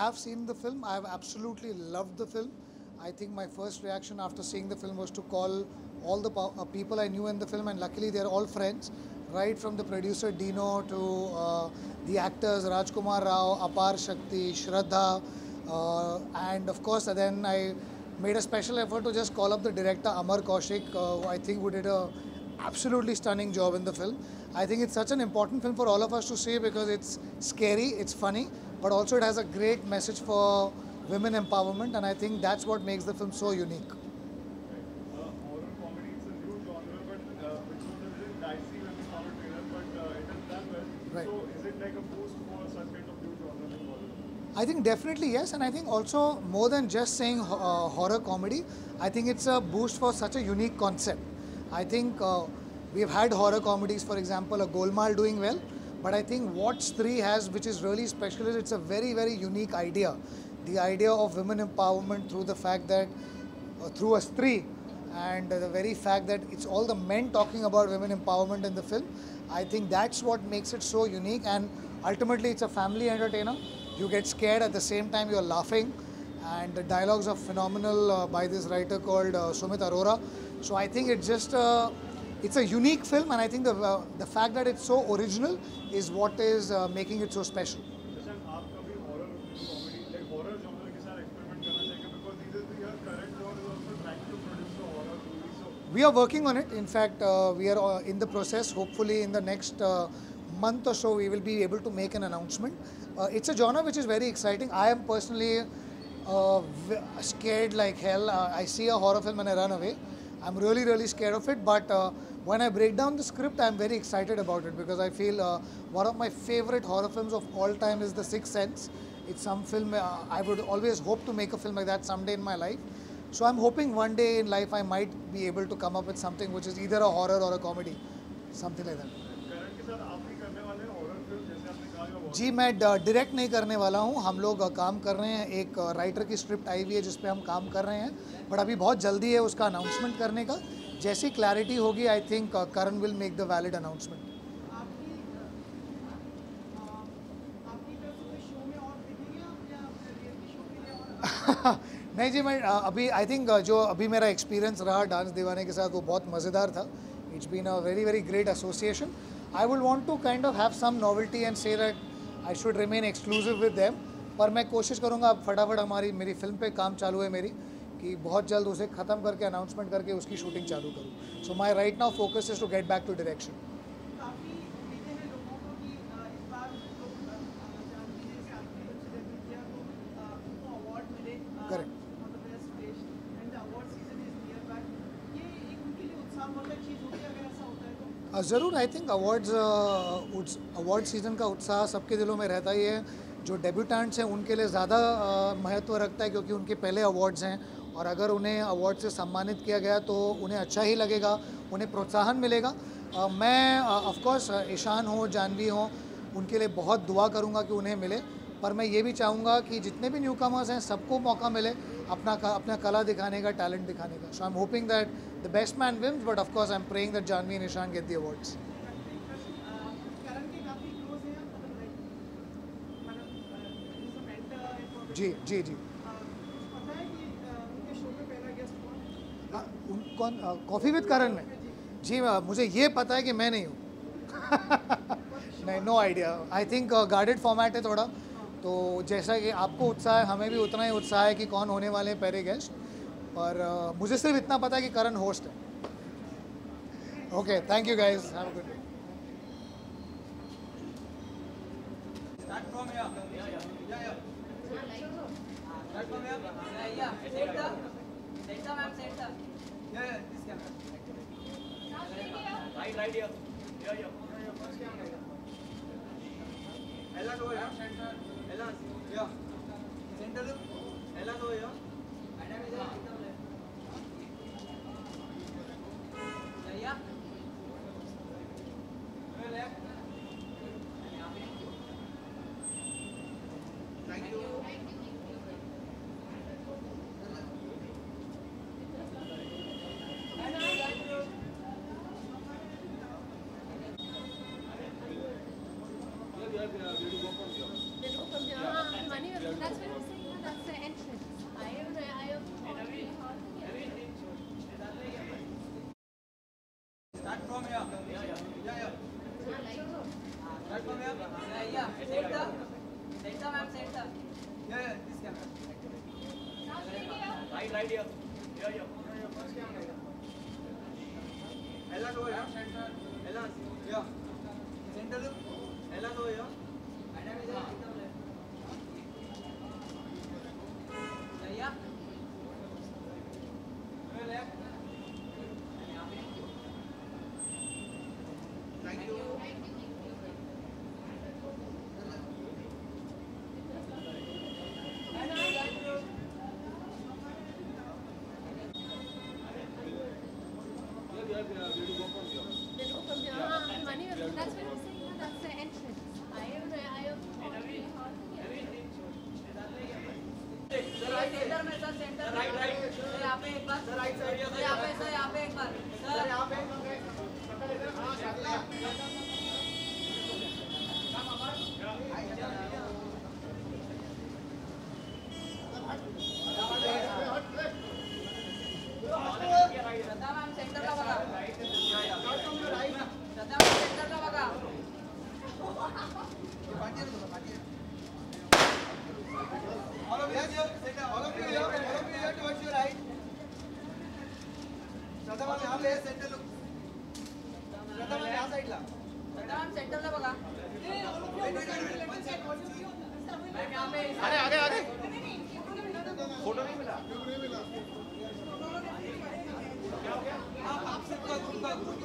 have seen the film. I have absolutely loved the film. I think my first reaction after seeing the film was to call all the people I knew in the film, and luckily they're all friends, right from the producer Dino to the actors Rajkumar Rao, Apar Shakti, Shraddha, and of course then I made a special effort to just call up the director Amar Kaushik, who I think who did a absolutely stunning job in the film. I think it's such an important film for all of us to see because it's scary, it's funny, but also it has a great message for women empowerment, and I think that's what makes the film so unique. Horror comedy, it's a new genre, but which was a little dicey when we saw the trailer, but it has done well. Right. So is it like a boost for such kind of new genre like horror? I think definitely yes, and I think also more than just saying horror comedy, I think it's a boost for such a unique concept. I think we've had horror comedies, for example, a Golmaal doing well, but I think what Stree has, which is really special, is it's a very, very unique idea. The idea of women empowerment through the fact that, through a Stree, and the very fact that it's all the men talking about women empowerment in the film. I think that's what makes it so unique, and ultimately it's a family entertainer. You get scared at the same time you're laughing, and the dialogues are phenomenal by this writer called Sumit Arora. So I think it's just it's a unique film, and I think the fact that it's so original is what is making it so special. जैसे आप कभी horror comedy like horror genre के साथ experiment करना चाहेंगे because either your current genre is also trying to produce a horror movie. So We are working on it. In fact, we are in the process. Hopefully, in the next month or so, we will be able to make an announcement. It's a genre which is very exciting. I am personally scared like hell. I see a horror film and I run away. I'm really, really scared of it. But when I break down the script, I'm very excited about it because I feel one of my favorite horror films of all time is The Sixth Sense. It's some film I would always hope to make a film like that someday in my life. So I'm hoping one day in life I might be able to come up with something which is either a horror or a comedy, something like that. current के साथ आप भी करने वाले हैं horror film जैसे आपने कहा या जी मैं डायरेक्ट नहीं करने वाला हूँ. हम लोग काम कर रहे हैं. एक राइटर की स्क्रिप्ट आई हुई है जिस पे हम काम कर रहे हैं, बट अभी बहुत जल्दी है उसका अनाउंसमेंट करने का. जैसी क्लैरिटी होगी I think Karan will make the valid announcement. नहीं जी, मैं अभी आई थिंक जो अभी मेरा एक्सपीरियंस रहा डांस दीवाने के साथ वो बहुत मज़ेदार था. It's been a very very great association. I will want to kind of have some novelty and say that I should remain exclusive with them. पर मैं कोशिश करूँगा अब फटाफट मेरी फिल्म पे काम चालू है मेरी, कि बहुत जल्द उसे ख़त्म करके अनाउंसमेंट करके उसकी शूटिंग चालू करूँ. So my right now focus is to get back to direction. Correct. ज़रूर. आई थिंक अवार्ड सीज़न का उत्साह सबके दिलों में रहता ही है. जो डेब्यूटेंट्स हैं उनके लिए ज़्यादा महत्व रखता है क्योंकि उनके पहले अवार्ड्स हैं, और अगर उन्हें अवार्ड से सम्मानित किया गया तो उन्हें अच्छा ही लगेगा, उन्हें प्रोत्साहन मिलेगा. मैं ऑफ कोर्स ईशान हो, जानवी हो, उनके लिए बहुत दुआ करूँगा कि उन्हें मिले. पर मैं ये भी चाहूँगा कि जितने भी न्यू कमर्स हैं सबको मौका मिले अपना कला दिखाने का, टैलेंट दिखाने का. So I am hoping that the best man wins, but of course I am praying that Janhvi and Ishaan get the awards. जी जी जी. कौन? कॉफ़ी विद करण में? जी मुझे ये पता है कि मैं नहीं हूँ. नहीं, no idea. I think guarded format है थोड़ा, तो जैसा कि आपको उत्साह है हमें भी उतना ही उत्साह है कि कौन होने वाले हैं पहले गेस्ट. पर मुझे सिर्फ इतना पता है कि करण होस्ट है. Okay, thank you guys, have a good day. Right here. Ella go here. Ella. Yeah. Center look. Ella go here. Yeah. Left. Thank you. Money right here. Here. Ella over here. Ella. Yeah. Center look. Ella over here. Madam is there. Yeah. Left. Thank you. Money, that's what I'm saying. That's the entrance. I am already Right. Sir यहाँ पे एक बार. Sir right side. Sir यहाँ पे एक बार. Sir यहाँ पे. श्रद्धा मैम सेंटरला बघा. श्रद्धा मैम सेंटरला बघा. All of you here, center. All of you here towards your right. Shraddha ma'am यहाँ पे सेंटर लुक. श्रद्धा मैम यहाँ साइड ला. श्रद्धा मैम सेंटरला बघा. मैम यहाँ पे. आगे. फोटो नहीं मिला. आप सबका ग्रुप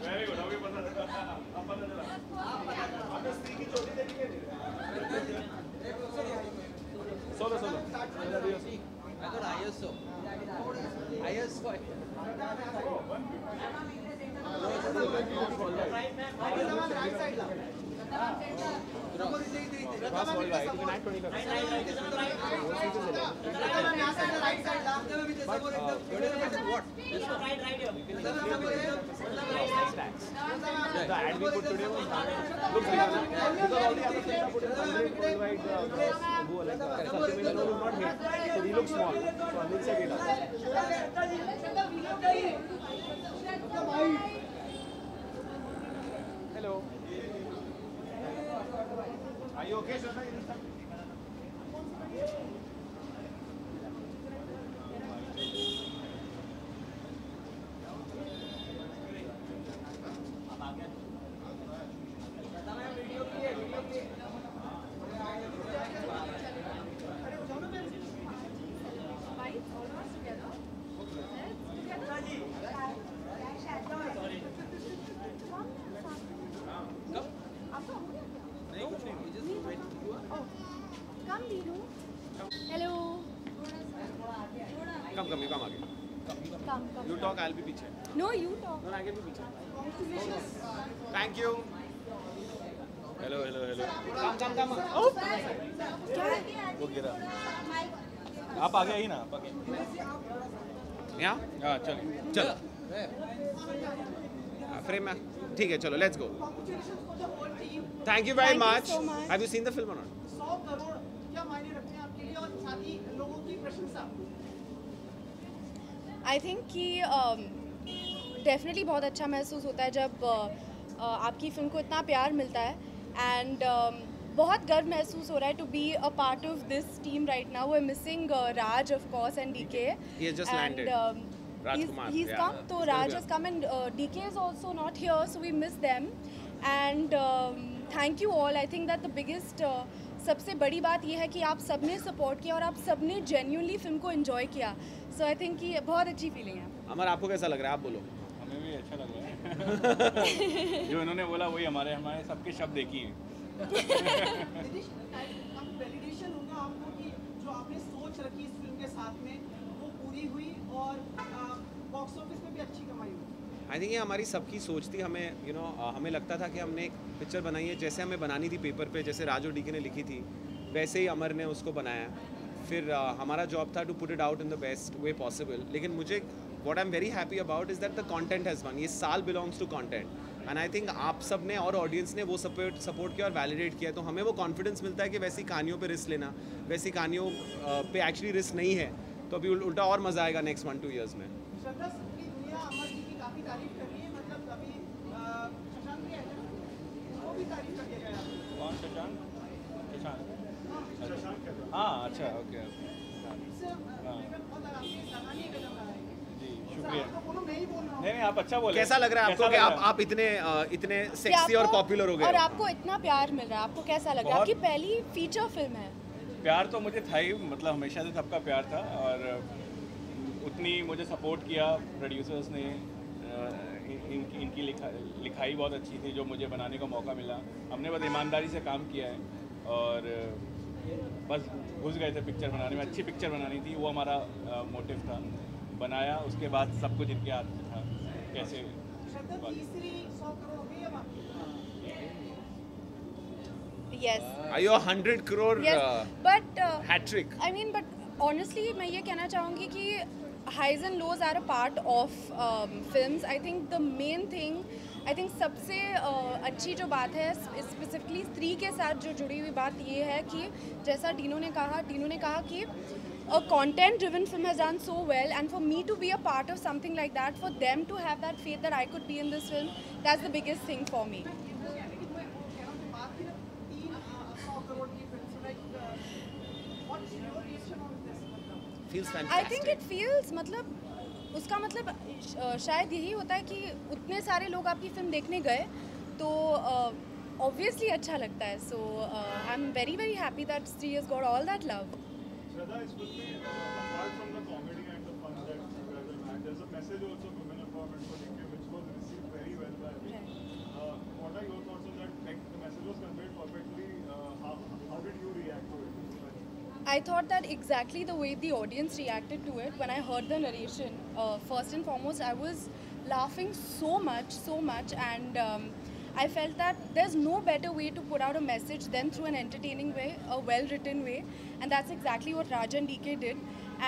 Very good. अभी पता चला. अब पता चला. आपने स्त्री की चोटी देखी है? Solo. I got ISO. Right side La. The ad we put today was looks bigger because all the other things are put in worldwide something will not hit, so we look small. So Anil said it. Hello. Are you okay, Shraddha? Hello. Come, you come again. Come. You talk, I'll be पीछे. No, you talk. No, I can be पीछे. Thank you. Hello. Come. Oh. वो गिरा. आप आगे ही ना. यहाँ? हाँ, चलो. फ्रेम में. ठीक है, चलो, let's go. Thank you very much. So much. Have you seen the film or not? 100 crore क्या मायने रखते हैं आपके लिए और साथ ही लोगों की प्रशंसा. आई थिंक कि डेफिनेटली बहुत अच्छा महसूस होता है जब आपकी फ़िल्म को इतना प्यार मिलता है एंड बहुत गर्व महसूस हो रहा है to be a part of this team right now. We are missing Raj of course and DK. He has just landed. Rajkumar, He's yeah. come, so Raj has come and DK is also not here, so we miss them. And thank you all. I think that the biggest सबसे बड़ी बात ये है कि आप सबने support किया और आप सबने जेन्युइनली फिल्म को एंजॉय किया. सो आई थिंक कि बहुत अच्छी फीलिंग है. अमर, आपको कैसा लग रहा है? आप बोलो. हमें भी अच्छा लग रहा है. जो इन्होंने बोला वही हमारे सबके शब्द एक ही हैं. वैलिडेशन होगा आपको कि जो आपने सोच रखी इस फिल्म के साथ में वो पूरी हुई और बॉक्स ऑफिस में भी अच्छी कमाई हुई. आई थिंक ये हमारी सबकी सोच थी. हमें हमें लगता था कि हमने एक पिक्चर बनाई है जैसे हमें बनानी थी पेपर पे, जैसे राज और डीके ने लिखी थी वैसे ही अमर ने उसको बनाया. फिर हमारा जॉब था to put it out in the best way possible. लेकिन मुझे what I am very happy about is that the content has won. ये साल belongs to content. And I think आप सब ने और ऑडियंस ने वो सपोर्ट किया और वैलिडेट किया, तो हमें वो कॉन्फिडेंस मिलता है कि वैसी कहानियों पे रिस्क लेना, वैसी कहानियों पे एक्चुअली रिस्क नहीं है, तो अभी उल्टा और मज़ा आएगा नेक्स्ट 1-2 ईयर्स में। श्रद्धा की दुनिया अमर जी की काफी तारीफ कर रही है, मतलब अभी शशांक भी है ना, वो भी तारीफ कर दिया गया। कौन? शशांक? हाँ, अच्छा, ओके। इससे बहुत आपकी सराहनीय कदम रहा है। जी, शुक्रिया। तो बोलो, मैं ही बोल रहा हूँ। नहीं, आप अच्छा बोले। कैसा लग रहा है आपको कि आप इतने सेक्सी और पॉपुलर हो गए? और आपको इतना प्यार मिल रहा है, आपको कैसा लग रहा है? आपकी पहली फीचर फिल्म है। प्यार तो मुझे था ही, मतलब हमेशा से सबका प्यार था, और उतनी मुझे सपोर्ट किया प्रोड्यूसर्स ने। इनकी लिखाई बहुत अच्छी थी जो मुझे बनाने का मौका मिला। हमने बस ईमानदारी से काम किया है और बस घुस गए थे पिक्चर बनाने में। अच्छी पिक्चर बनानी थी, वो हमारा मोटिव था। बनाया, उसके बाद सब कुछ इनके हाथ में था। कैसे श्रद्धा तीसरी 100 करोड़ हो गई अब Yes. Are you a 100 crore Yes. But hat trick? I mean, but honestly, मैं ये कहना चाहूँगी कि highs and lows are a part of films. I think the main thing, I think सबसे अच्छी जो बात है स्पेसिफिकली स्त्री के साथ जो जुड़ी हुई बात ये है कि जैसा टीनू ने कहा कि a content driven film has done so well, and for me to be a part of something like that, for them to have that faith that I could be in this film, that's the biggest thing for me. Feels I fantastic. think it feels मतलब उसका मतलब शायद यही होता है कि उतने सारे लोग आपकी फिल्म देखने गए तो obviously अच्छा लगता है. So I'm very very happy that Stree has got all that love. Shraddha, is with me, apart from the comedy and the fun that you guys have had, there's a message also of women empowerment for DK which was received very well by everyone. What are your thoughts on that? Like, the message was conveyed perfectly. How did you react to it? I thought that exactly the way the audience reacted to it when I heard the narration. First and foremost, I was laughing so much, and I felt that there's no better way to put out a message than through an entertaining way, a well-written way, and that's exactly what Raj and DK did.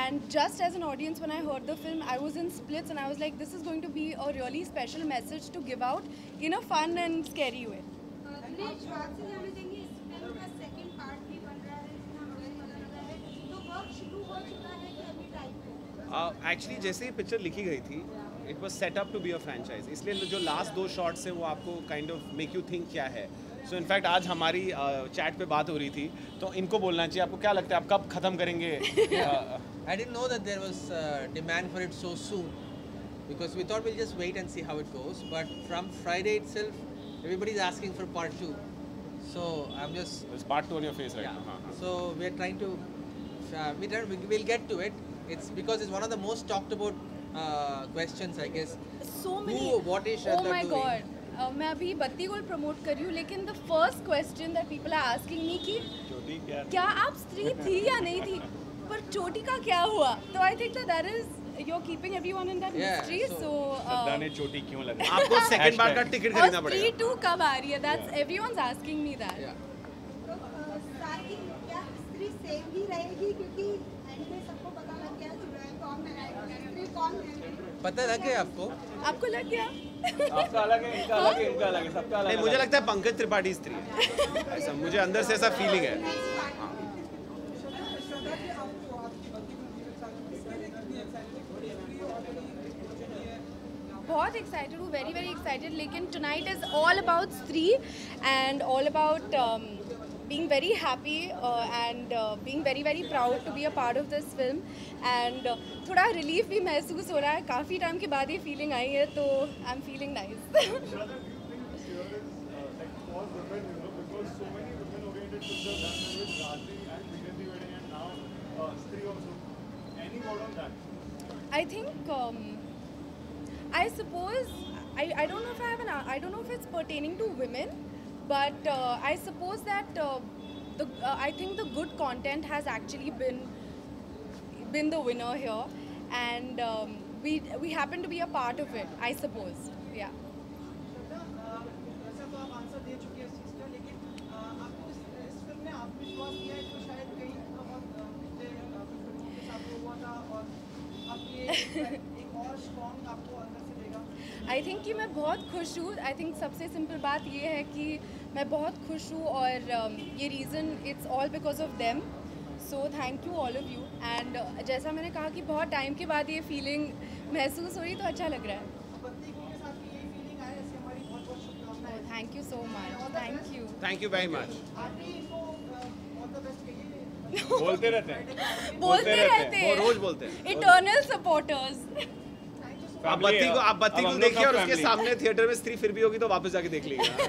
And just as an audience, when I heard the film, I was in splits, and I was like, this is going to be a really special message to give out in a fun and scary way. Dinesh बात से जाने देंगे, इस film का second part भी बन रहा है, इतना मजा लगा है, तो वर्क शुरू हो चुका है कि अभी टाइम है? एक्चुअली जैसे ही पिक्चर लिखी गई थी, it was set up to be a franchise, इसलिए जो लास्ट 2 शॉट्स हैं वो आपको kind of make you think क्या है. सो इनफैक्ट आज हमारी चैट पे बात हो रही थी, तो इनको बोलना चाहिए. आपको क्या लगता है आप कब ख़त्म करेंगे? I didn't know that there was demand for it so soon, because we thought we'll just wait and see how it goes. But from Friday itself, everybody's asking for part 2. So I'm just There's part 2 on your face right yeah. now. So we're trying to we'll get to it. It's because it's one of the most talked about questions, I guess. So many. What is Oh Shraddha my doing? God. मैं अभी बत्ती गोल promote कर रही हूँ, लेकिन the first question that people are asking me कि चोटी क्या आप स्त्री थी या नहीं थी, पर चोटी का क्या हुआ? तो I think that is you're keeping everyone in that Yeah, mystery. So श्रद्धा ने चोटी क्यों लगा? आपको सेकंड बार का टिकट और खरीदना स्त्री पड़ेगा. 2 कब आ रही है? That's everyone's asking me that. Yeah. तो सारी क्या स्त्री सेम ही रहेगी, क्योंकि एंड में सबको पता लग गया चुड़ैल कौन है, स्त्री कौन है? पता लग गया आपको? आपको लग गया? आपका अलग है, इनका अलग है, इनका अलग है, सबका अलग नहीं, है. मुझे लगता है पंकज त्रिपाठी स्त्री है. ऐसा मुझे अंदर से ऐसा फीलिंग है. बहुत एक्साइटेड हूँ, वेरी वेरी एक्साइटेड. लेकिन टुनाइट इज़ ऑल अबाउट स्त्री and all about being very happy and being very very proud to be a part of this film. And थोड़ा रिलीफ भी महसूस हो रहा है, काफ़ी टाइम के बाद ये फीलिंग आई है, तो I am feeling nice. Shraddha, do you think this year is like for women, because so many women-oriented films are done with Rajni and Vikranti Wedding and now Stree also. Any word on that? I think I suppose I don't know if I have I don't know if it's pertaining to women, but I suppose that I think the good content has actually been the winner here, and we happen to be a part of it, I suppose. Yeah. वैसे तो आप answer दे चुके हैं इस चीज़ का, लेकिन आपको इस फिल्म ने आत्मविश्वास दिया है जो शायद कई बहुत पिछले फिल्मों के साथ हुआ था, और अब ये एक और स्ट्रॉन्ग आपको अंदर से देगा. आई थिंक कि मैं बहुत खुश हूँ. आई थिंक सबसे सिंपल बात ये है कि मैं बहुत खुश हूँ और ये reason it's all because of them. So thank you all of you. And जैसा मैंने कहा कि बहुत टाइम के बाद ये फीलिंग महसूस हो रही तो अच्छा लग रहा है. Thank you so much. Thank you. Thank you very much. बोलते रहते हैं बोलते रहते वो हैं. रोज बोलते हैं. Eternal supporters. आप बत्ती को देखिए और उसके सामने थिएटर में स्त्री फिर भी होगी तो वापस जाके देख लीजिएगा.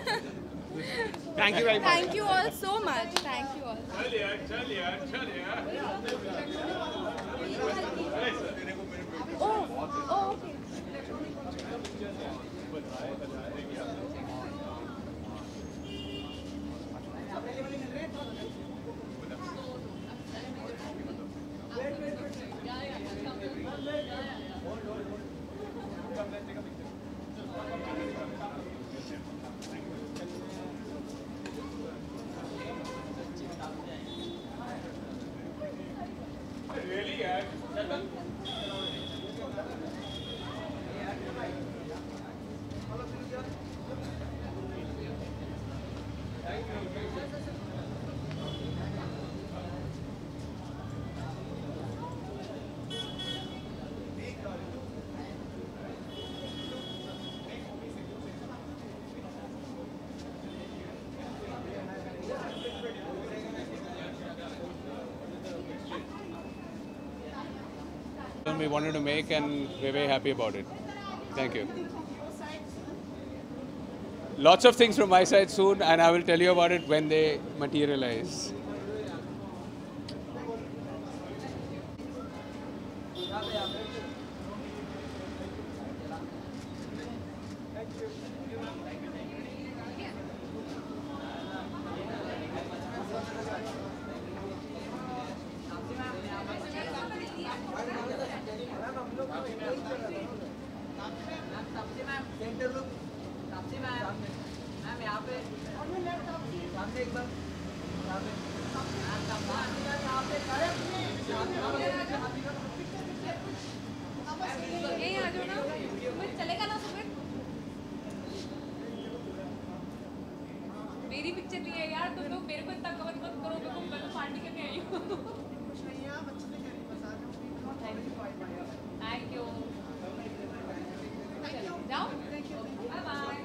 Thank you very much. Thank you all so much. Thank you all. चल यार okay. We wanted to make and we're very happy about it. Thank you. Lots of things from my side soon, and I will tell you about it when they materialize. मेरी picture ली है यार, तुम लोग मेरे को इतना cover मत करो, मैं को पार्टी करने आई हूँ. Thank you. जाओ. Bye bye.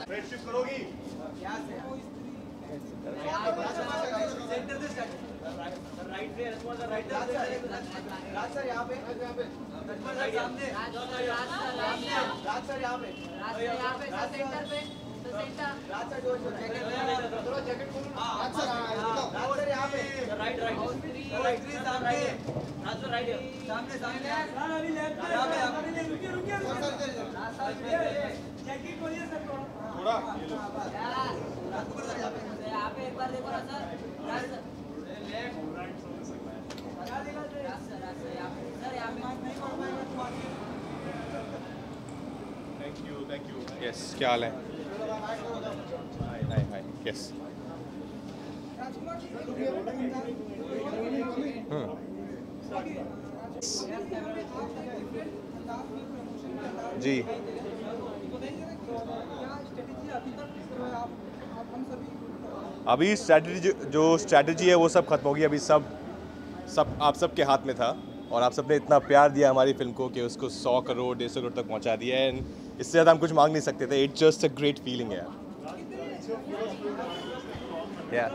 फ्रेंडशिप करोगी? Thank you. Yes, क्या हाल है? Hi. Yes. जी. अभी स्ट्रैटेजी है वो सब खत्म हो गई. अभी सब आप सबके हाथ में था और आप सबने इतना प्यार दिया हमारी फिल्म को कि उसको 100 करोड़ 150 करोड़ तक पहुंचा दिया है. इससे ज़्यादा हम कुछ मांग नहीं सकते थे. It's just a great feeling है. Yeah.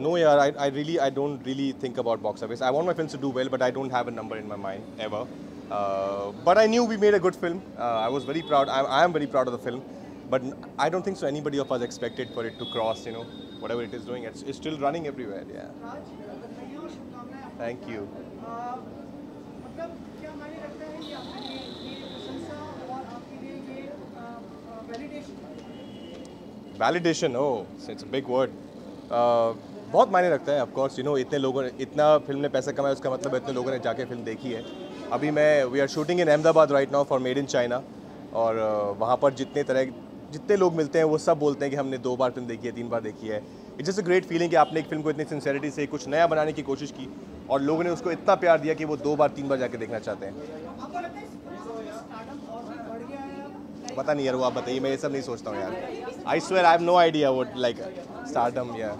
No, yeah, I don't really think about box office. I want my films to do well, but I don't have a number in my mind ever. But I knew we made a good film. I was very proud. I am very proud of the film. But I don't think so anybody of us expected for it to cross, whatever it is doing. It's still running everywhere. Yeah. Thank you. Validation, oh, it's a big word. बहुत मायने रखता है. Of course, इतने लोगों ने इतना film ने पैसा कमाया, उसका मतलब इतने लोगों ने जाके फिल्म देखी है. अभी we are shooting in Ahmedabad right now for Made in China. और वहाँ पर जितने तरह जितने लोग मिलते हैं वो सब बोलते हैं कि हमने 2 बार फिल्म देखी है, 3 बार देखी है. It's just a great feeling कि आपने एक फिल्म को इतनी सिंसेरिटी से कुछ नया बनाने की कोशिश की और लोगों ने उसको इतना प्यार दिया कि वो 2 बार 3 बार जाके देखना चाहते हैं. पता नहीं यार, वो आप बताइए, मैं ये सब नहीं सोचता हूँ यार. I swear I have no idea what like stardom. Yeah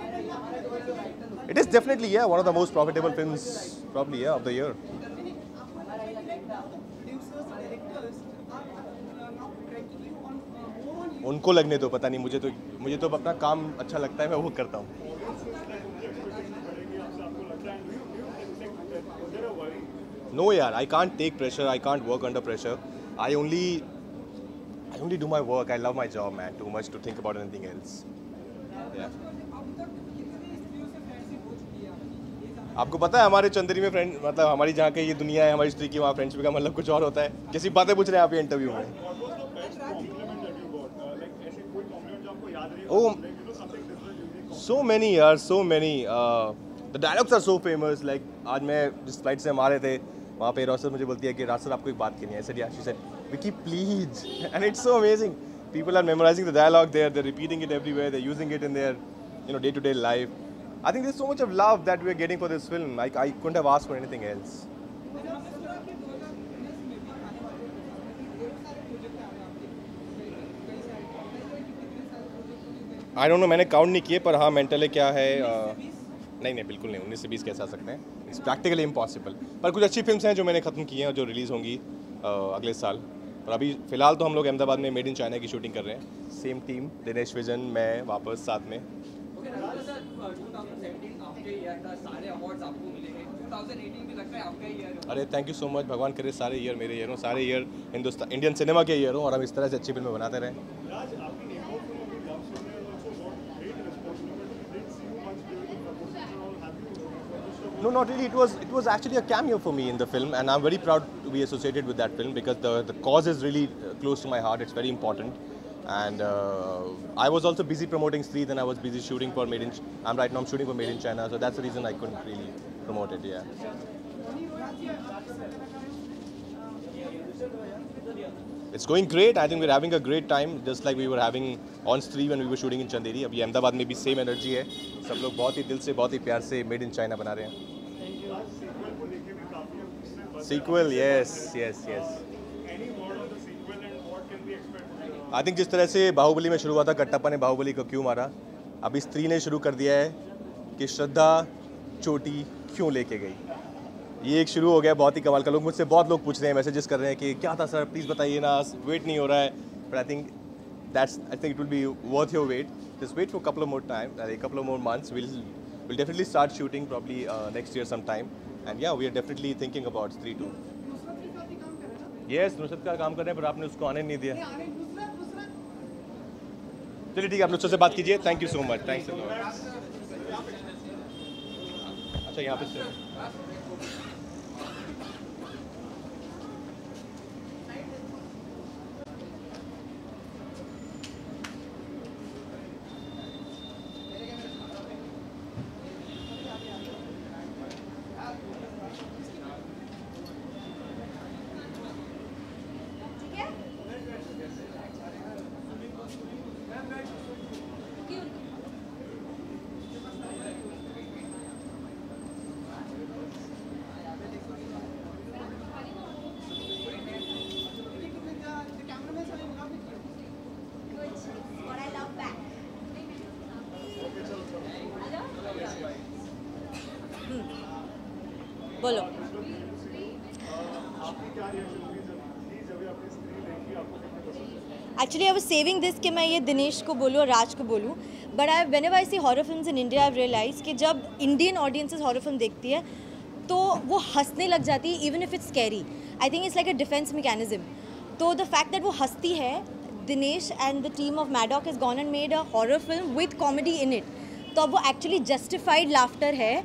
it is definitely yeah one of the most profitable films probably of the year. उनको लगने दो, पता नहीं, मुझे तो अपना काम अच्छा लगता है, मैं वो करता हूँ. No यार, I can't take pressure, I can't work under pressure. I only do my work. I love my job, man. Too much to think about anything else. Yeah. आपको पता है हमारे चंदेरी में फ्रेंड, मतलब हमारी जहाँ की ये दुनिया है, हमारी स्त्री की, वहाँ फ्रेंड्सशिप का मतलब कुछ और होता है. कैसी बातें पूछ रहे हैं आप ये इंटरव्यू में? Oh, so many यार, so many. The dialogues are so famous. Like आज मैं जिस फ्लाइट से हम आ रहे थे वहाँ पे रोसर मुझे बोलती है कि राज सर आपको एक बात करनी है. I said yeah. She said Vicky please, and it's so amazing. People are memorizing the dialogue there. They're repeating it everywhere. They're using it in their day-to-day life. I think there's so much of love that we're getting for this film. I couldn't have asked for anything else. I don't know, मैंने count नहीं किए, पर हाँ mental क्या है, नहीं बिल्कुल नहीं, 19 से 20 कैसे आ सकते हैं. It's practically impossible. पर कुछ अच्छी फिल्म्स हैं जो मैंने ख़त्म की हैं और जो रिलीज़ होंगी अगले साल. पर अभी फ़िलहाल तो हम लोग अहमदाबाद में मेड इन चाइना की शूटिंग कर रहे हैं. सेम टीम, दिनेश विजन, मैं वापस साथ में. अरे थैंक यू सो मच. भगवान करे सारे ईयर मेरे ईयर हों, सारे ईयर हिंदुस्तान इंडियन सिनेमा के ईयर हों और हम इस तरह से अच्छी फिल्में बनाते रहें. No, not really. It was actually a cameo for me in the film, and I'm very proud to be associated with that film because the cause is really close to my heart. It's very important, and I was also busy promoting Stree, then I was busy shooting for Made in. Right now I'm shooting for Made in China, so that's the reason I couldn't really promote it. Yeah. It's going great. I think we're having a great time, just like we were having on Stree when we were shooting in Chanderi. अभी अहमदाबाद में भी same energy है. सब लोग बहुत ही दिल से, बहुत ही प्यार से Made in China बना रहे हैं. Sequel, yes. I think जिस तरह से बाहुबली में शुरू हुआ था, कट्टप्पा ने बाहुबली को क्यों मारा, अभी स्त्री ने शुरू कर दिया है कि श्रद्धा चोटी क्यों लेके गई. ये एक शुरू हो गया, बहुत ही कमाल का. बहुत लोग पूछ रहे हैं, मैसेजेस कर रहे हैं कि क्या था सर, प्लीज़ बताइए ना, वेट नहीं हो रहा है. But I think it will be worth your wait. Just wait for couple of more months. We'll definitely start shooting probably next year sometime. And yeah, we are definitely thinking about Stree 2. Yes, Nusrat का काम कर रहे हैं, पर आपने उसको आने नहीं दिया. चलिए ठीक है, आप नुसरत से बात कीजिए. Thank you so much. Thanks a lot. अच्छा यहाँ पे बोलो. Actually, I was saving this कि मैं ये दिनेश को बोलूँ और राज को बोलूँ. But whenever I see horror films in India, I've realized कि जब Indian audiences horror film देखती है तो वो हंसने लग जाती है, even if it's scary. I think it's like a defense mechanism. तो the fact that वो हंसती है, Dinesh and the team of Maddock has gone and made a horror film with comedy in it. तो अब वो actually justified laughter है.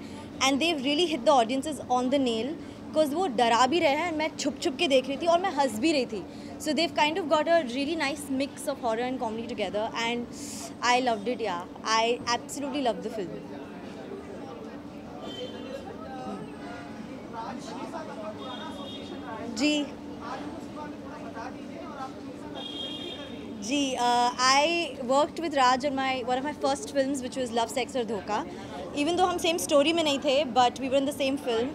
And they've really hit the audiences on the nail because वो डरा भी रहे हैं, मैं छुप के देख रही थी और मैं हंस भी रही थी. So they've kind of got a really nice mix of horror and comedy together, and I loved it. Yeah, I absolutely loved the film. Ji ji, I worked with Raj on one of my first films, which was Love, Sex और धोखा. Even though हम same story में नहीं थे, but we were in the same film.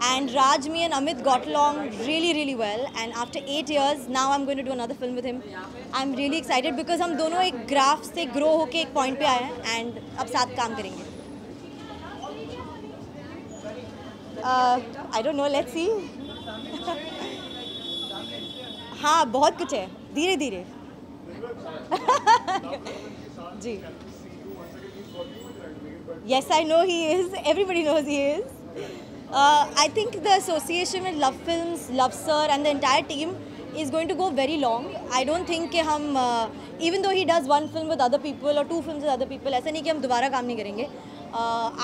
And Raj, me and Amit got along really, really well. And after 8 years, now I'm going to do another film with him. I'm really excited because हम दोनों एक graph से grow होके एक point पे आए हैं and अब साथ काम करेंगे. I don't know, let's see. हाँ, बहुत कुछ है, धीरे धीरे. जी. Yes, I know he is. Everybody knows he is. I think the association with Love Films, Love Sir and the entire team is going to go very long. I don't think कि हम, even though he does one film with other people or 2 films with other people, ऐसा नहीं कि हम दोबारा काम नहीं करेंगे.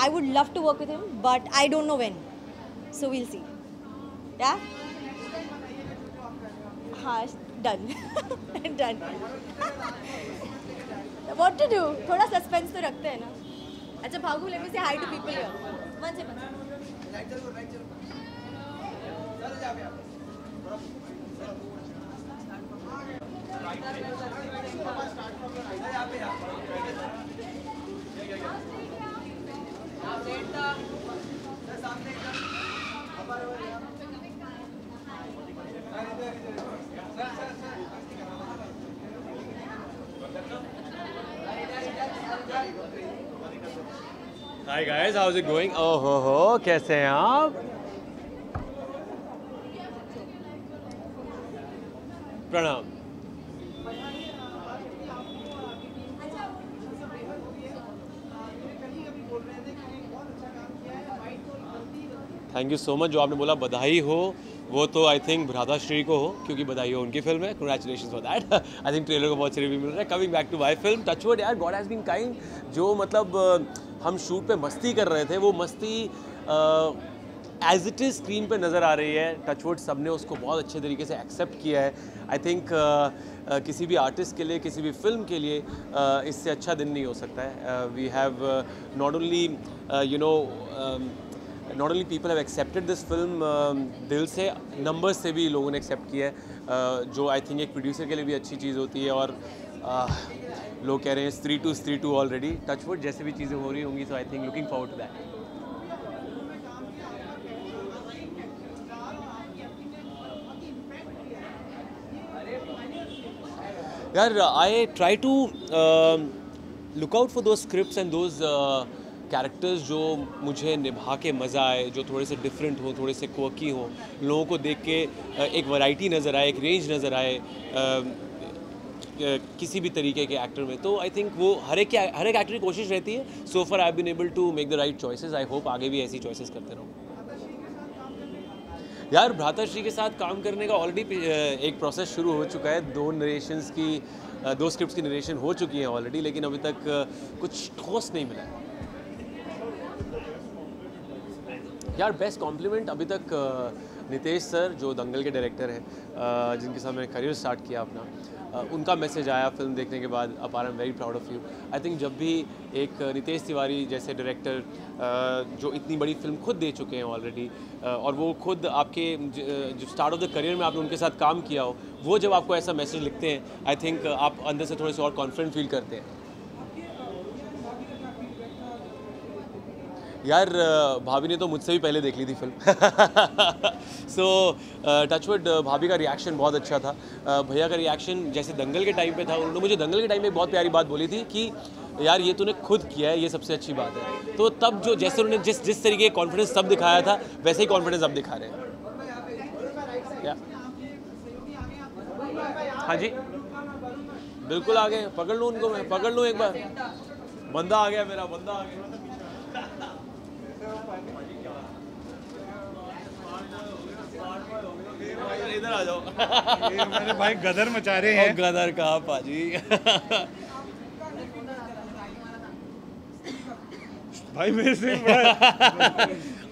I would love to work with him, but I don't know when. So we'll see. Yeah? हाँ, done. Done. What to do? थोड़ा suspense तो रखते हैं ना. अच्छा भागू, let me say hi to people here. One second. Hi guys, how's it going? Oh ho, कैसे हैं आप? प्रणाम. Thank you so much. जो आपने बोला बधाई हो, वो तो आई थिंक भ्राताश्री को हो, क्योंकि बधाई हो उनकी फिल्म है. Congratulation for that. I think trailer को बहुत से रिव्यू मिल रहा है. Coming back to my film touchwood, यार गॉड हैज़ बीन काइंड. जो मतलब हम शूट पे मस्ती कर रहे थे, वो मस्ती एज इट इज़ स्क्रीन पे नज़र आ रही है. टचवुड सब ने उसको बहुत अच्छे तरीके से एक्सेप्ट किया है. आई थिंक किसी भी आर्टिस्ट के लिए, किसी भी फिल्म के लिए इससे अच्छा दिन नहीं हो सकता है. We have not only you know not only people have accepted this film, Dil Se, numbers से भी लोगों ने एक्सेप्ट किया है, जो आई थिंक एक प्रोड्यूसर के लिए भी अच्छी चीज़ होती है. और लोग कह रहे हैं स्त्री टू ऑलरेडी. टचवुड जैसे भी चीज़ें हो रही होंगी, so I think looking forward to that. यार I try to look out for those scripts and those characters जो मुझे निभा के मज़ा आए, जो थोड़े से डिफरेंट हो, थोड़े से क्वर्की हो, लोगों को देख के एक वैरायटी नज़र आए, एक रेंज नज़र आए किसी भी तरीके के एक्टर में. तो आई थिंक वो हर एक एक्टर की कोशिश रहती है. So far I have been able to make the right choices. I hope आगे भी ऐसी चॉइसेस करते रहूँ. यार भ्राताश्री के साथ काम करने का ऑलरेडी एक प्रोसेस शुरू हो चुका है. 2 स्क्रिप्ट्स की नरेशन हो चुकी हैं ऑलरेडी, लेकिन अभी तक कुछ ठोस नहीं मिला है. यार बेस्ट कॉम्प्लीमेंट अभी तक नितेश सर, जो दंगल के डायरेक्टर हैं, जिनके साथ मैंने करियर स्टार्ट किया अपना, उनका मैसेज आया फिल्म देखने के बाद. अपार आई am very proud of you. I think जब भी एक नितेश तिवारी जैसे डायरेक्टर, जो इतनी बड़ी फिल्म खुद दे चुके हैं ऑलरेडी, और वो खुद आपके जो स्टार्ट ऑफ द करियर में आपने उनके साथ काम किया हो, वो जब आपको ऐसा मैसेज लिखते हैं, आई थिंक आप अंदर से थोड़े से और कॉन्फिडेंट फील करते हैं. यार भाभी ने तो मुझसे भी पहले देख ली थी फिल्म. सो टचवुड भाभी का रिएक्शन बहुत अच्छा था. भैया का रिएक्शन जैसे दंगल के टाइम पे था, उन्होंने मुझे दंगल के टाइम में बहुत प्यारी बात बोली थी कि यार ये तूने खुद किया है, ये सबसे अच्छी बात है. तो तब जो जैसे उन्होंने जिस तरीके का कॉन्फिडेंस तब दिखाया था, वैसे ही कॉन्फिडेंस अब दिखा रहे हैं. हाँ जी, बिल्कुल आ गए. पकड़ लूँ उनको, मैं पकड़ लूँ एक बार. बंदा आ गया, मेरा बंदा आ गया. इधर आ जाओ. ये हमारे भाई गदर मचा रहे हैं. गदर कहाँ पाजी. भाई मेरे से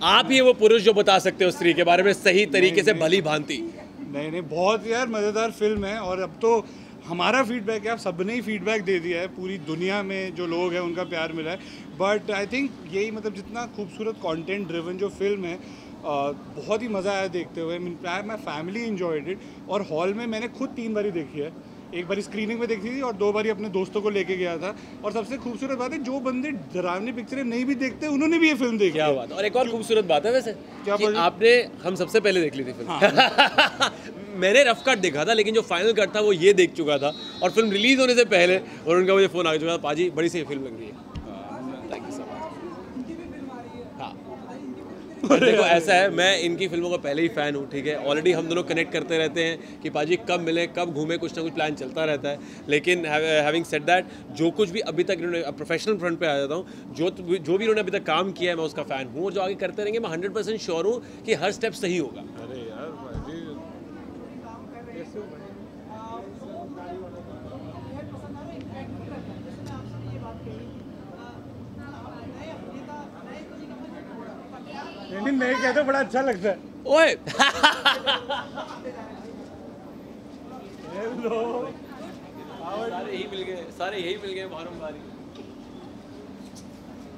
आप ही वो पुरुष जो बता सकते हो स्त्री के बारे में सही तरीके से भली भांति. नहीं, बहुत यार मज़ेदार फिल्म है. और अब तो हमारा फीडबैक है, आप सबने ही फीडबैक दे दिया है. पूरी दुनिया में जो लोग हैं उनका प्यार मिला है. बट आई थिंक यही मतलब जितना खूबसूरत कंटेंट ड्रिवन जो फिल्म है, बहुत ही मज़ा आया देखते हुए. My family enjoyed it. और हॉल में मैंने खुद 3 बारी देखी है. एक बारी स्क्रीनिंग में देखी थी और 2 बारी अपने दोस्तों को लेके गया था। और सबसे खूबसूरत बात है, जो बंदे डरावनी पिक्चरें नहीं भी देखते उन्होंने भी ये फिल्म देखी। क्या बात है। और एक और खूबसूरत बात है वैसे क्या कि आपने हम सबसे पहले देख ली थी फिल्म। हाँ। मैंने रफ कट देखा था, लेकिन जो फाइनल कट था वो ये देख चुका था और फिल्म रिलीज होने से पहले, और उनका मुझे फ़ोन आ चुका था, पाजी बड़ी सी फिल्म लग रही है। Thank you so much. हाँ देखो ऐसा है, मैं इनकी फिल्मों का पहले ही फ़ैन हूँ, ठीक है। ऑलरेडी हम दोनों कनेक्ट करते रहते हैं कि पाजी कब मिले कब घूमे, कुछ ना कुछ प्लान चलता रहता है। लेकिन हैविंग सेड दैट, जो कुछ भी अभी तक इन्होंने, प्रोफेशनल फ्रंट पे आ जाता हूँ, जो भी इन्होंने अभी तक काम किया है मैं उसका फ़ैन हूँ, और जो आगे करते रहेंगे मैं 100% श्योर हूँ कि हर स्टेप सही होगा। अरे यार नहीं कहते, बड़ा अच्छा लगता है। ओए सारे यही मिल गए बारंबार।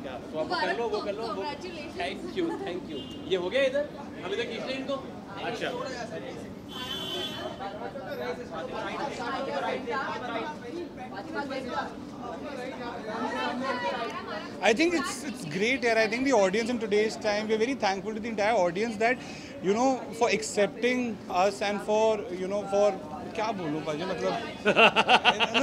क्या तो आप कर लो, वो कर लो, वो। Thank you. ये हो गया इधर, अभी तक खींच लें इनको। अच्छा I think it's great here. I think the audience in today's time, we're very thankful to the entire audience that, you know, for accepting us and for, you know, for क्या बोलूँ भाई, मतलब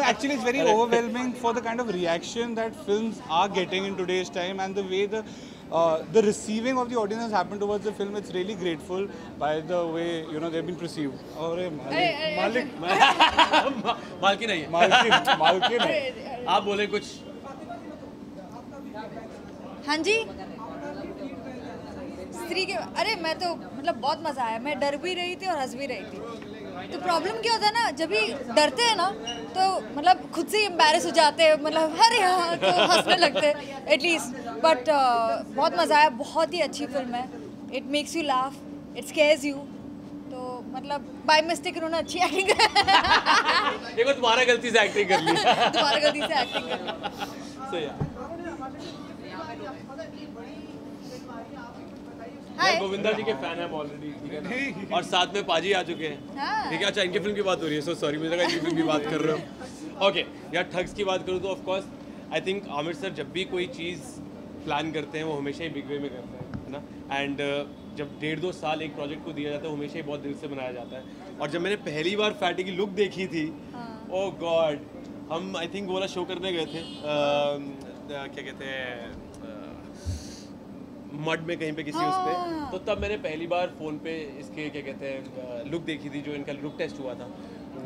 actually it's very overwhelming for the kind of reaction that films are getting in today's time, and the way the receiving of the audience has happened towards the film. It's really grateful by the way, you know, they've been perceived. अरे मालकिन नहीं है, मालकिन है। आप बोले कुछ। हाँ जी, स्त्री के, अरे मैं तो मतलब बहुत मज़ा आया। मैं डर भी रही थी और हंस भी रही थी। तो प्रॉब्लम क्या होता है ना, जब भी डरते हैं ना तो मतलब खुद से एम्बैरेस हो जाते हैं, मतलब अरे हाँ, तो हंसने लगते हैं एटलीस्ट। बट बहुत मज़ा आया, बहुत ही अच्छी फिल्म है। It makes you laugh, it scares you. तो मतलब बाय मिस्टेक उन्होंने अच्छी एक्टिंग देखो तुम्हारा गलती से एक्टिंग कर ली। तुम्हारा गलती से एक्टिंग कर ली। सही है। मैं गोविंदा जी के फैन है ऑलरेडी, ठीक है ना, और साथ में पाजी आ चुके हैं, ठीक है। अच्छा इनकी फिल्म की बात हो रही है, सो सॉरी, मुझे लगा इनकी फिल्म की बात कर रहे हो। ओके यार, ठग्स की बात करूँ तो of course I think Aamir sir जब भी कोई चीज़ प्लान करते हैं वो हमेशा ही बिग वे में करते हैं, है ना। एंड जब 1.5-2 साल एक प्रोजेक्ट को दिया जाता है, वो हमेशा ही बहुत दिल से बनाया जाता है। और जब मैंने पहली बार फैटी की लुक देखी थी, ओह गॉड, हम आई थिंक वो वाला शो करने गए थे, क्या कहते हैं, मड में कहीं पे किसी उस पे, तो तब मैंने पहली बार फ़ोन पे इसके क्या कहते हैं लुक देखी थी, जो इनका लुक टेस्ट हुआ था।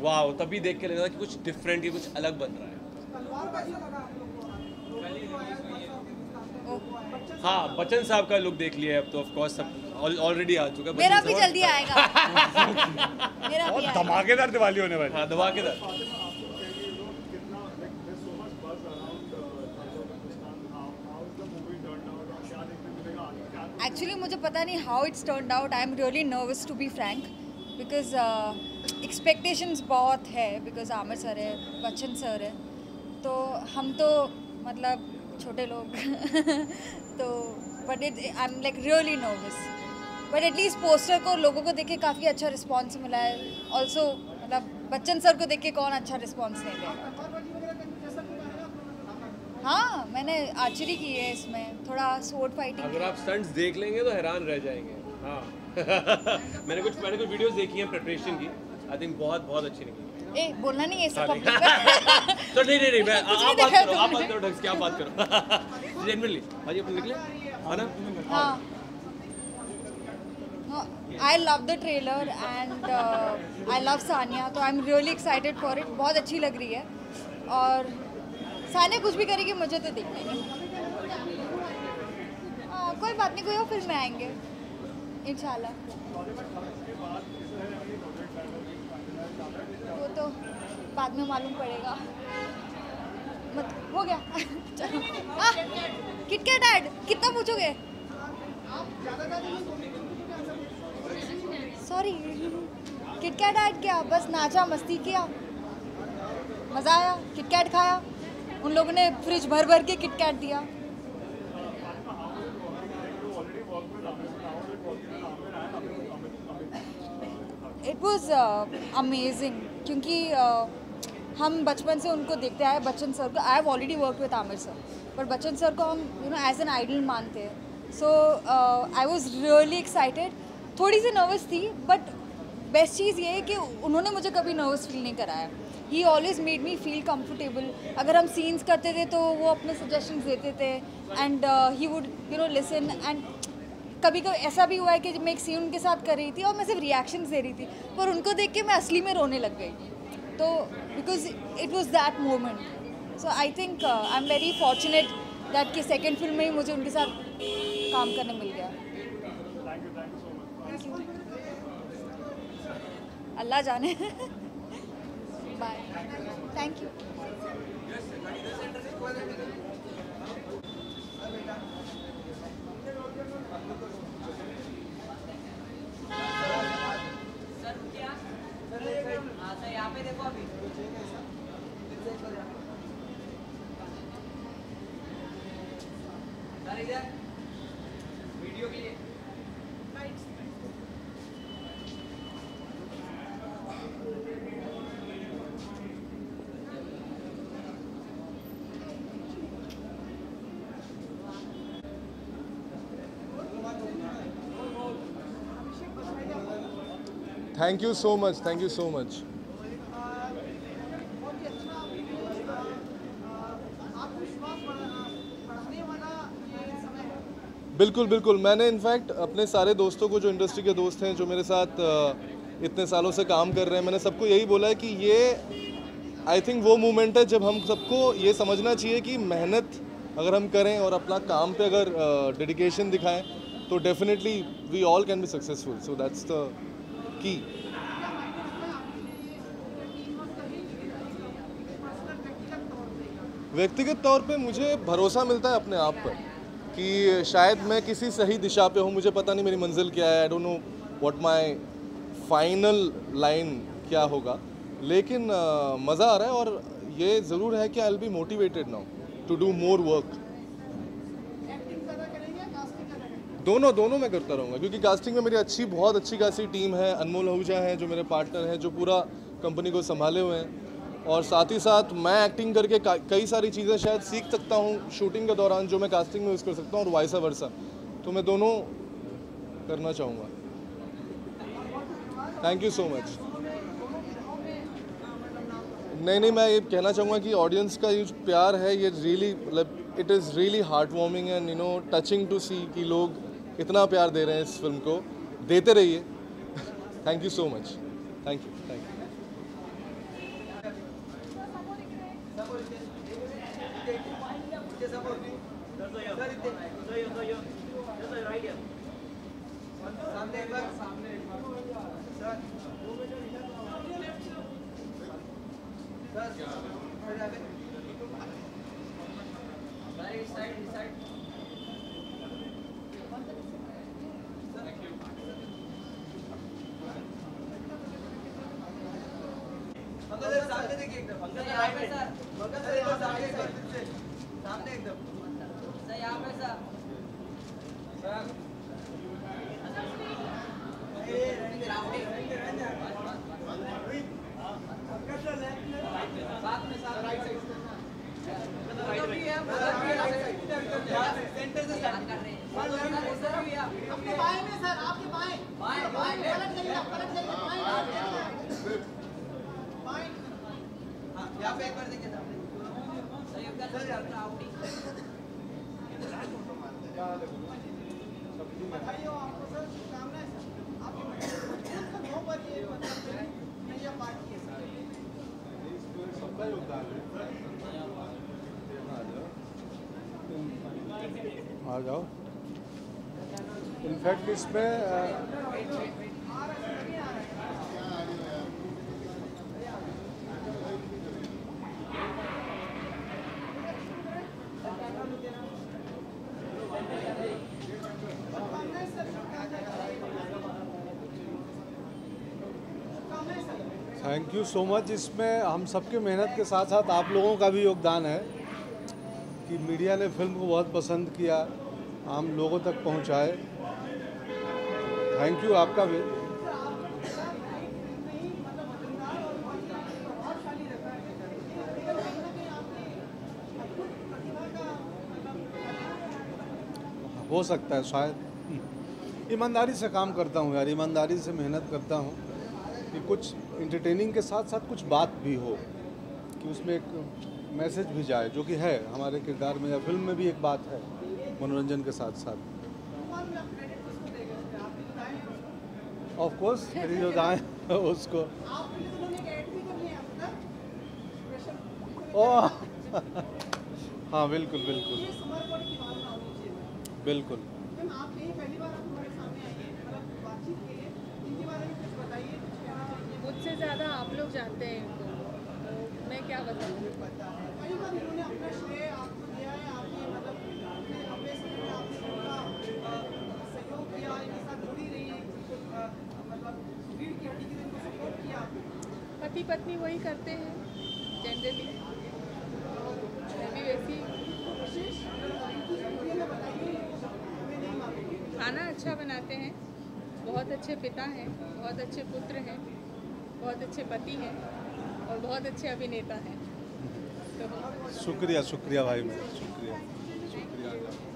वाह, तभी देख के लगा कि कुछ डिफरेंट, ही कुछ अलग बन रहा है। हाँ, बच्चन साहब का लुक देख लिया है अब तो, ऑफ कोर्स सब ऑलरेडी आ चुका है। मेरा भी जल्दी आएगा। मेरा भी धमाकेदार दिवाली होने वाली। हाँ, धमाकेदार। एक्चुअली मुझे पता नहीं how it's turned out. I am really nervous to be frank, because expectations बहुत है, बिकॉज आमिर सर है, बच्चन सर है, तो हम तो मतलब छोटे लोग तो but I am like really nervous. But at least poster को लोगों को देख के काफ़ी अच्छा रिस्पॉन्स मिला है। ऑल्सो मतलब बच्चन सर को देख के कौन अच्छा रिस्पॉन्स नहीं देगा। हाँ, मैंने आर्चरी की है इसमें, थोड़ा स्वॉर्ड फाइटिंग। अगर आप स्टंट्स देख लेंगे तो हैरान रह जाएंगे। हाँ मैंने कुछ वीडियोस देखी हैं प्रिपरेशन की, आई थिंक बहुत अच्छी निकली। ए बोलना नहीं है सब तो नहीं मैं आप बात करो ढंग से, क्या बात करो जेन्युइनली। भाई अपन निकले है ना। हाँ, I love the trailer and I love Sania, तो I am really excited for it. बहुत अच्छी लग रही है, और सानिया कुछ भी करेगी मुझे तो देखना ही। कोई बात नहीं, कोई और फिल्म में आएंगे इंशाल्लाह। वो तो बाद में मालूम पड़ेगा। मत हो गया। किटकैट ऐड कितना पूछोगे? सॉरी, किटकैट ऐड क्या, बस नाचा मस्ती किया, मज़ा आया, किटकैट खाया, उन लोगों ने फ्रिज भर भर के किटकैट दिया। इट वॉज अमेजिंग, क्योंकि हम बचपन से उनको देखते आए, बच्चन सर को। I have already work with Aamir sir, पर बच्चन सर को हम एज एन आइडल मानते हैं। सो आई वॉज रियली एक्साइटेड। थोड़ी सी नर्वस थी, बट बेस्ट चीज़ ये है कि उन्होंने मुझे कभी नर्वस फील नहीं कराया। ही always made me feel comfortable. अगर हम सीन्स करते थे तो वो अपने सजेशंस देते थे and he would listen. And कभी कभी ऐसा भी हुआ है कि मैं एक सीन उनके साथ कर रही थी और मैं सिर्फ रिएक्शंस दे रही थी, पर उनको देख के मैं असली में रोने लग गई। तो because it was that moment. So I think I am very fortunate that कि सेकेंड फिल्म में ही मुझे उनके साथ काम करने मिल गया। अल्लाह जाने। Bye, thank you. यहाँ पे देखो अभी वीडियो के लिए Thank you so much. Thank you so much. बिल्कुल बिल्कुल। मैंने इनफैक्ट अपने सारे दोस्तों को, जो इंडस्ट्री के दोस्त हैं, जो मेरे साथ इतने सालों से काम कर रहे हैं, मैंने सबको यही बोला है कि ये आई थिंक वो मोमेंट है जब हम सबको ये समझना चाहिए कि मेहनत अगर हम करें और अपना काम पे अगर डेडिकेशन दिखाएं तो definitely we all can be successful. So that's the key. व्यक्तिगत तौर पे मुझे भरोसा मिलता है अपने आप पर कि शायद मैं किसी सही दिशा पे हूँ। मुझे पता नहीं मेरी मंजिल क्या है, I don't know what my final line क्या होगा, लेकिन मज़ा आ रहा है। और ये ज़रूर है कि I will be motivated now to do more work. दोनों मैं करता रहूँगा, क्योंकि कास्टिंग में मेरी बहुत अच्छी खासी टीम है। अनमोल आहूजा हैं जो मेरे पार्टनर हैं, जो पूरा कंपनी को संभाले हुए हैं। और साथ ही साथ मैं एक्टिंग करके कई सारी चीज़ें शायद सीख सकता हूँ शूटिंग के दौरान, जो मैं कास्टिंग में यूज़ कर सकता हूँ, और वाइसा वर्सा। तो मैं दोनों करना चाहूँगा। Thank you so much. नहीं, मैं ये कहना चाहूँगा कि ऑडियंस का ये प्यार है, ये रियली मतलब it is really heart warming and touching to see कि लोग इतना प्यार दे रहे हैं इस फिल्म को। देते रहिए। Thank you so much. Thank you. सामने देखिए एकदम, सामने एकदम सर, यहाँ पे सर सेंटर से स्टार्ट कर रहे हैं। आपके बाएं में सर, आपके बाएं पलट जाइए, यहाँ पे एक बार देखिए बधाई हो आपको सर, शुभकामनाएं सर। आपके 2 बार ये मतलब पार्ट किए सर, सबका योगदान है। आ जाओ। इनफैक्ट इसमें थैंक यू सो मच। इसमें हम सबके मेहनत के साथ साथ आप लोगों का भी योगदान है कि मीडिया ने फिल्म को बहुत पसंद किया, आम लोगों तक पहुंचाए। थैंक यू आपका भी। हो सकता है शायद। ईमानदारी से काम करता हूँ यार, ईमानदारी से मेहनत करता हूँ कि कुछ इंटरटेनिंग के साथ साथ कुछ बात भी हो, कि उसमें एक मैसेज भी जाए, जो कि है हमारे किरदार में या फिल्म में भी एक बात है मनोरंजन के साथ साथ। ऑफ कोर्स मेरी जो दाएँ उसको ओह हाँ बिल्कुल बिल्कुल बिल्कुल। मुझसे ज़्यादा आप लोग जानते हैं इनको, तो मैं क्या बताऊँ। पति पत्नी वही करते हैं जनरली, मैं भी वैसी। खाना अच्छा बनाते हैं, बहुत अच्छे पिता हैं, बहुत अच्छे पुत्र हैं, बहुत अच्छे पति हैं और बहुत अच्छे अभिनेता हैं। तो शुक्रिया शुक्रिया भाई, मैं शुक्रिया शुक्रिया।